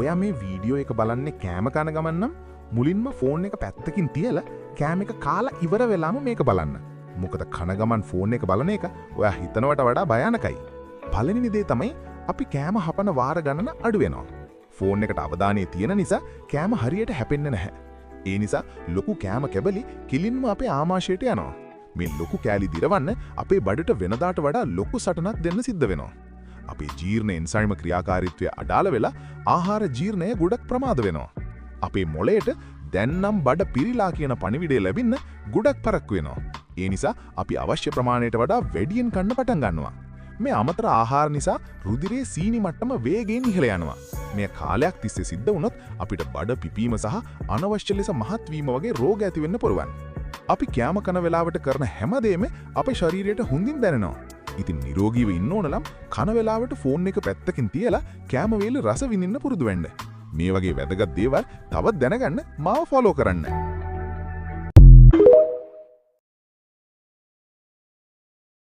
ඔයා මේ වීඩියෝ එක බලන්නේ කෑම කන ගමන් නම් මුලින්ම ෆෝන් එක පැත්තකින් තියලා කෑම එක කාලා ඉවර වෙලාම මේක බලන්න. මොකද කන ගමන් ෆෝන් එක බලන එක ඔයා හිතනවට වඩා භයානකයි. පළවෙනි දේ තමයි අපි කෑම හපන වාර ගණන අඩු වෙනවා. ෆෝන් එකට අවධානය තියෙන නිසා කෑම හරියට හැපෙන්නේ නැහැ. ඒ නිසා ලොකු කෑම කැබලි කිලින්ම අපේ ආමාශයට යනවා. මේ ලොකු කෑලි දිරවන්න අපේ බඩට වෙනදාට වඩා ලොකු සටනක් දෙන්න සිද්ධ වෙනවා. අපේ ජීර්ණ එන්සයිම ක්‍රියාකාරීත්වය අඩාල වෙලා ආහාර ජීර්ණය ගොඩක් ප්‍රමාද වෙනවා. අපේ මොළයට දැන් නම් බඩ පිරීලා කියන පණිවිඩය ලැබෙන්න ගොඩක් පරක්කු වෙනවා. ඒ නිසා අපි අවශ්‍ය ප්‍රමාණයට වඩා වැඩියෙන් කන්න පටන් ගන්නවා. මේ අමතර ආහාර නිසා රුධිරයේ සීනි මට්ටම වේගයෙන් ඉහළ යනවා. මේ කාලයක් තිස්සේ සිද්ධ වුණොත් අපිට බඩ පිපීම සහ අනවශ්‍ය ලෙස මහත් වීම වගේ රෝග ඇති වෙන්න පුළුවන්. අපි කෑම කන වෙලාවට කරන හැමදේම අපේ ශරීරයට හොඳින් දැනෙනවා. ඉතින් නිරෝගීව ඉන්න ඕන නම් කන වෙලාවට ෆෝන් එක පැත්තකින් තියලා කෑම වේල රස විඳින්න පුරුදු වෙන්න. මේ වගේ වැදගත් දේවල් තවත් දැනගන්න මාව ෆලෝ කරන්න.